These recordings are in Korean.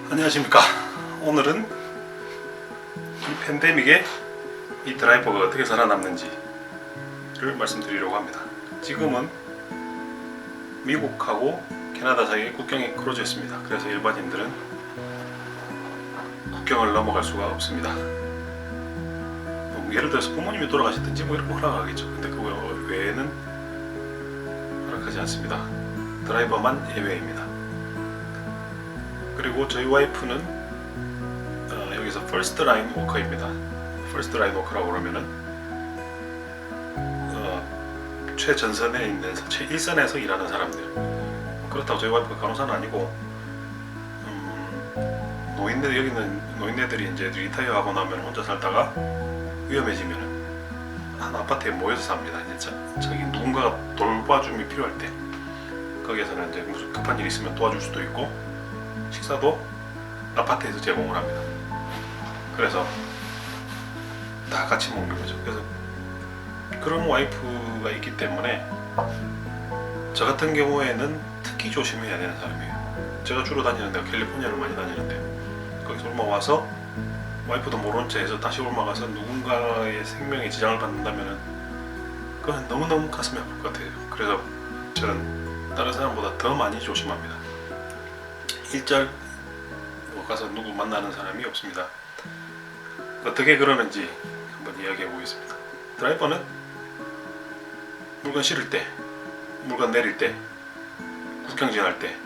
안녕하십니까. 오늘은 이 팬데믹에 이 드라이버가 어떻게 살아남는지를 말씀드리려고 합니다. 지금은 미국하고 캐나다 사이에 국경이 크로즈 있습니다. 그래서 일반인들은 국경을 넘어갈 수가 없습니다. 예를 들어서 부모님이 돌아가셨든지 이런 거 허락하겠죠. 근데 그 외에는 허락하지 않습니다. 드라이버만 예외입니다. 그리고 저희 와이프는 여기서 퍼스트 라인 워커입니다. 퍼스트 라인 워커라고 그러면은 최전선에 있는 최일선에서 일하는 사람들. 그렇다고 저희 와이프가 간호사는 아니고 노인들, 여기는 노인네들이 이제 리타이어하고 나면 혼자 살다가 위험해지면은 한 아파트에 모여서 삽니다. 이제 자기 누군가가 돌봐줌이 필요할 때 거기에서는 이제 무슨 급한 일이 있으면 도와줄 수도 있고 식사도 아파트에서 제공을 합니다. 그래서 다 같이 먹는 거죠. 그래서 그런 와이프가 있기 때문에 저 같은 경우에는 특히 조심해야 되는 사람이에요. 제가 주로 다니는 데가 캘리포니아를 많이 다니는데 거기서 올라와서 와이프도 모른 채 해서 다시 올라가서 누군가의 생명에 지장을 받는다면은 그건 너무너무 가슴이 아플 것 같아요. 그래서 저는 다른 사람보다 더 많이 조심합니다. 일절 가서 누구 만나는 사람이 없습니다. 어떻게 그러는지 한번 이야기해 보겠습니다. 드라이버는 물건 실을 때, 물건 내릴 때, 국경 지날 때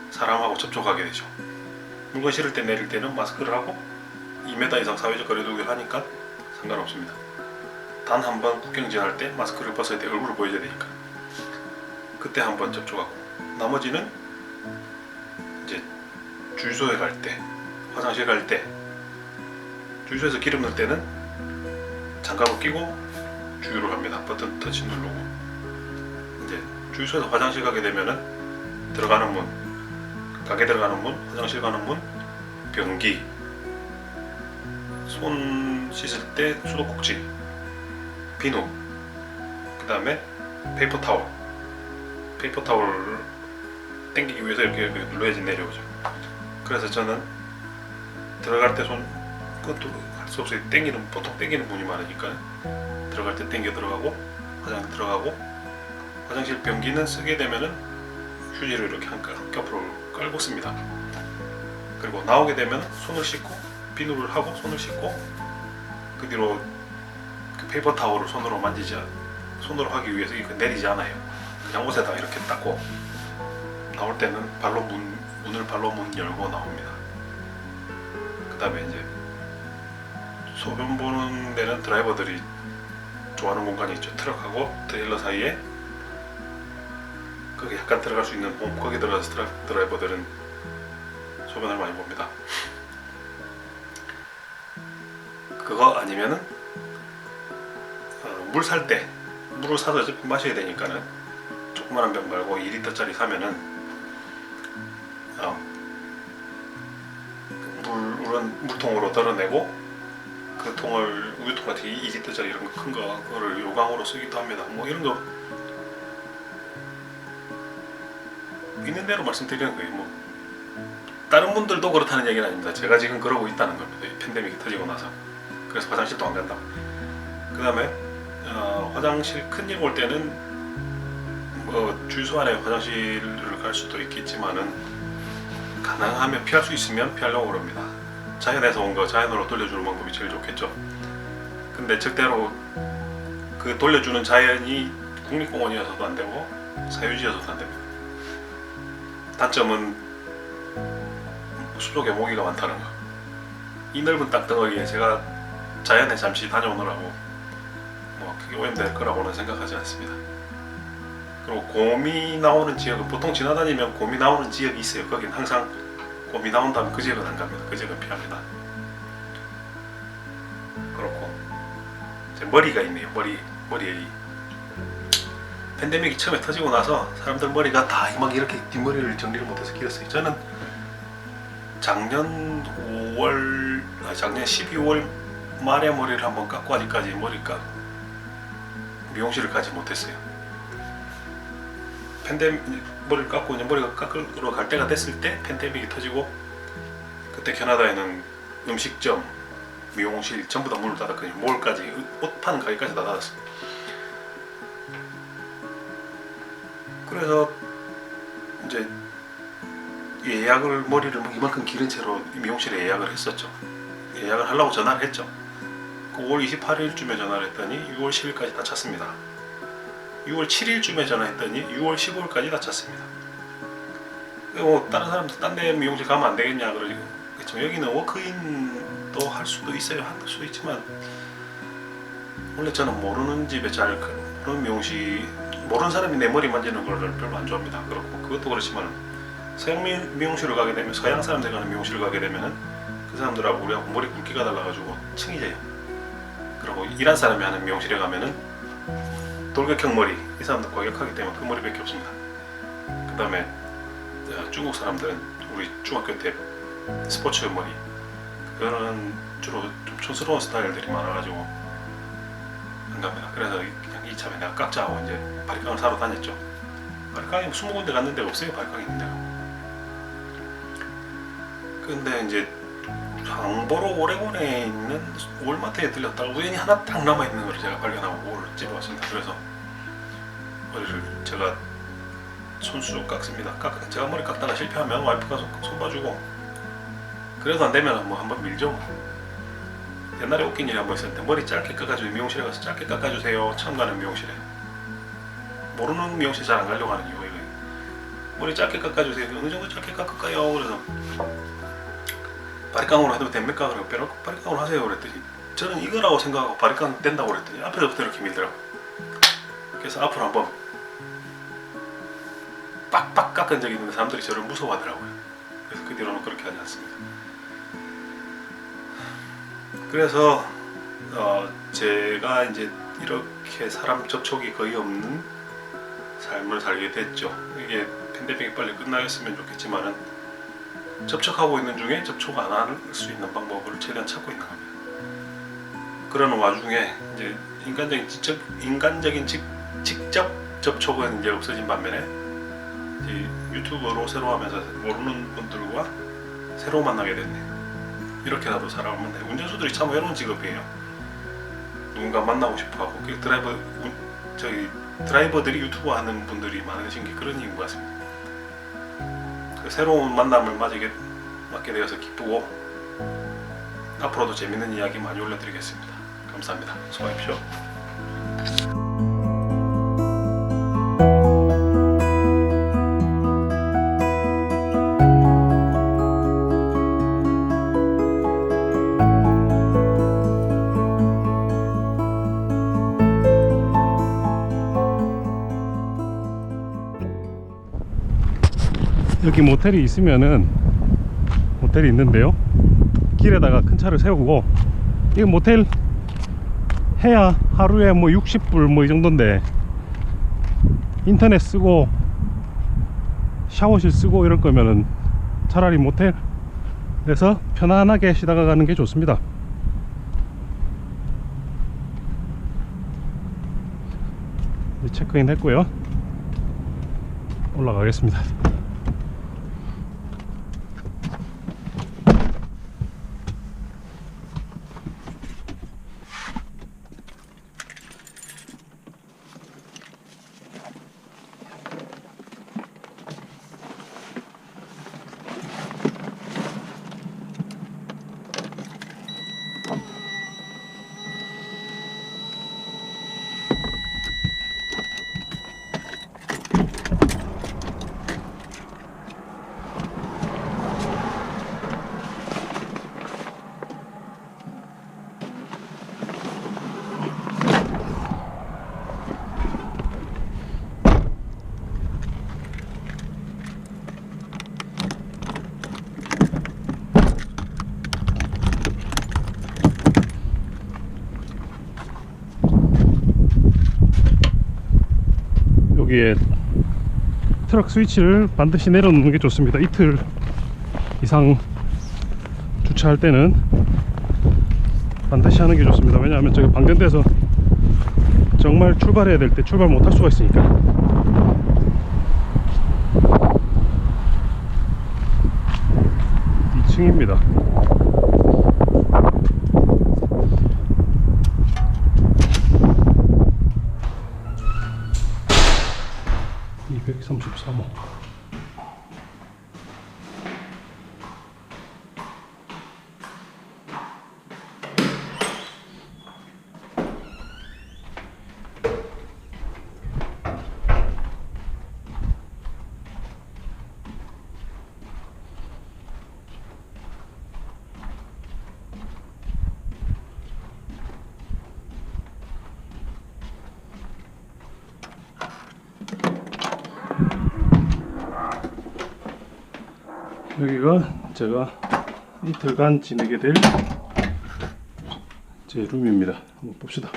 사람하고 접촉하게 되죠. 물건 실을 때 내릴 때는 마스크를 하고 2m 이상 사회적 거리두기를 하니까 상관없습니다. 단 한 번 국경 지날 때 마스크를 벗어야 돼. 얼굴을 보여줘야 되니까. 그때 한 번 접촉하고 나머지는 이제 주유소에 갈 때, 화장실 갈 때, 주유소에서 기름 넣을 때는 장갑을 끼고 주유를 합니다. 버튼 터치 누르고. 이제 주유소에서 화장실 가게 되면은 들어가는 문, 가게 들어가는 문, 화장실 가는 문, 변기, 손 씻을 때 수도꼭지, 비누, 그 다음에 페이퍼 타월. 페이퍼 타월을 당기기 위해서 이렇게 눌러야지 내려오죠. 그래서 저는 들어갈 때 그것도 할 수 없어요. 보통 당기는 분이 많으니까 들어갈 때 당겨 들어가고 화장실 들어가고 화장실 변기는 쓰게 되면은 휴지를 이렇게 한겹으로 깔고 씁니다. 그리고 나오게 되면 손을 씻고 비누를 하고 손을 씻고 그 뒤로 그 페이퍼 타월을 손으로 손으로 하기 위해서 이거 내리지 않아요. 그냥 옷에다 이렇게 닦고 나올 때는 문을 발로 문 열고 나옵니다. 그 다음에 이제 소변 보는 데는 드라이버들이 좋아하는 공간이 있죠. 트럭하고 트레일러 사이에 거기 약간 들어갈 수 있는 거기 들어가서 드라이버들은 소변을 많이 봅니다. 그거 아니면은 물 살 때 물을 사서 어차피 마셔야 되니까는 조그만한 병 말고 2리터짜리 사면은 물통으로 덜어내고 그 통을 우유통 같은 2리터짜리 이런 거 큰 거를 요강으로 쓰기도 합니다. 이런 거 있는 대로 말씀드리는 거예요. 다른 분들도 그렇다는 얘기는 아닙니다. 제가 지금 그러고 있다는 겁니다. 이 팬데믹이 터지고 나서. 그래서 화장실도 안 간다. 그 다음에 화장실 큰일 볼 때는 주유소 안에 화장실을 갈 수도 있겠지만은 가능하면 피할 수 있으면 피하려고 그럽니다. 자연에서 온 거 자연으로 돌려주는 방법이 제일 좋겠죠. 근데 절대로 그 돌려주는 자연이 국립공원이어서도 안 되고 사유지여서도 안 됩니다. 단점은 숲속에 모기가 많다는 거. 이 넓은 땅덩어리에 제가 자연에 잠시 다녀오느라고 그게 오염될 거라고는 생각하지 않습니다. 그리고 곰이 나오는 지역은 보통 지나다니면 곰이 나오는 지역이 있어요. 거긴 항상 곰이 나온다면 그 지역은 안 갑니다. 그 지역은 피합니다. 그렇고 제 머리가 있네요. 머리에 팬데믹이 처음에 터지고 나서 사람들 머리가 다 이렇게 뒷머리를 정리를 못해서 길었어요. 저는 작년 12월 말에 머리를 한번 깎고 아직까지 미용실을 가지 못했어요. 머리를 깎고 이제 머리가 깎으러 갈 때가 됐을 때 팬데믹이 터지고, 그때 캐나다에는 음식점, 미용실 전부 다 문을 닫았거든요. 몰까지, 옷 파는 가게까지 다 닫았어요. 그래서 이제 머리를 이만큼 기른 채로 미용실에 예약을 했었죠. 예약을 하려고 전화를 했죠. 5월 28일쯤에 전화를 했더니 6월 10일까지 다 찼습니다. 6월 7일쯤에 전화했더니 6월 15일까지 다 찼습니다. 뭐 다른 사람들 딴 데 미용실 가면 안 되겠냐 그러지. 그렇죠. 여기는 워크인도 할 수도 있어요. 할 수도 있지만, 원래 저는 모르는 집에 그런 미용실, 모르는 사람이 내 머리 만지는 걸 별로 안 좋아합니다. 그렇고 그것도 그렇지만, 서양 미용실을 가게 되면, 서양 사람들 가는 미용실을 가게 되면은 그 사람들하고 우리하고 머리 굵기가 달라가지고 층이 져요. 그리고 이란 사람이 하는 미용실에 가면은 돌격형 머리, 이 사람들 과격하기 때문에 그 머리밖에 없습니다. 그 다음에 중국 사람들은 우리 중학교 때 스포츠 머리, 그거는 주로 좀 촌스러운 스타일들이 많아가지고 안 갑니다. 그래서 그냥 이참에 내가 깎자 하고 이제 바리깡을 사러 다녔죠. 바리깡이 20군데 갔는데 없어요. 바리깡 있는 데가. 근데 이제 장보러 오레곤에 있는 월마트에 들렸다가 우연히 하나 딱 남아있는 걸 제가 발견하고 그걸 집어왔습니다. 그래서 머리를 제가 손수 깎습니다. 제가 머리 깎다가 실패하면 와이프가 손 봐주고, 그래도 안 되면 뭐 한번 밀죠. 옛날에 웃긴 일이 한번 있었는데, 머리 짧게 깎아주세요. 미용실에 가서 짧게 깎아주세요. 처음 가는 미용실에. 모르는 미용실 잘 안 가려고 하는 이유가 이거예요. 머리 짧게 깎아주세요. 어느 정도 짧게 깎을까요? 그래서 바리깡으로 해도 됩니까? 그러고 빼놓고 바리깡으로 하세요 그랬더니, 저는 이거라고 생각하고 바리깡 된다고 그랬더니 앞에서부터 이렇게 밀더라고. 그래서 앞으로 한번 빡빡 깎은 적이 있는데 사람들이 저를 무서워하더라고요. 그래서 그 뒤로는 그렇게 하지 않습니다. 그래서 제가 이제 이렇게 사람 접촉이 거의 없는 삶을 살게 됐죠. 이게 팬데믹이 빨리 끝나겠으면 좋겠지만은, 접촉하고 있는 중에 접촉 안 할 수 있는 방법을 최대한 찾고 있는 겁니다. 그러는 와중에 이제 인간적인 직접 접촉은 이제 없어진 반면에, 이제 유튜버로 새로 하면서 모르는 분들과 새로 만나게 됐네요. 이렇게라도 살아오면 돼. 운전수들이 참 외로운 직업이에요. 누군가 만나고 싶어하고, 드라이버들이 유튜버 하는 분들이 많으신 게 그런 이유인 것 같습니다. 그 새로운 만남을 맞게 되어서 기쁘고, 앞으로도 재밌는 이야기 많이 올려드리겠습니다. 감사합니다. 수고하십시오. 여기 모텔이 있는데요, 길에다가 큰 차를 세우고, 이거 모텔 해야 하루에 뭐 60불 뭐 이 정도인데, 인터넷 쓰고 샤워실 쓰고 이럴 거면은 차라리 모텔에서 편안하게 쉬다가 가는 게 좋습니다. 체크인 했고요, 올라가겠습니다. 여기에 트럭 스위치를 반드시 내려놓는 게 좋습니다. 이틀 이상 주차할 때는 반드시 하는 게 좋습니다. 왜냐하면 저기 방전돼서 정말 출발해야 될 때 출발 못할 수가 있으니까. 2층입니다. (233호) 여기가 제가 이틀간 지내게 될 제 룸입니다. 한번 봅시다.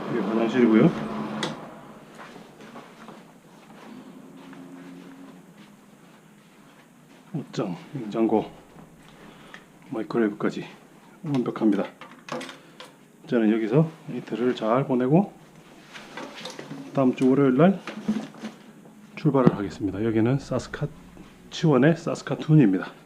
이게 화장실이고요. 옷장, 냉장고, 마이크로웨이브까지 완벽합니다. 저는 여기서 이틀을 잘 보내고 다음 주 월요일 날 출발을 하겠습니다. 여기는 사스카치원의 사스카툰입니다.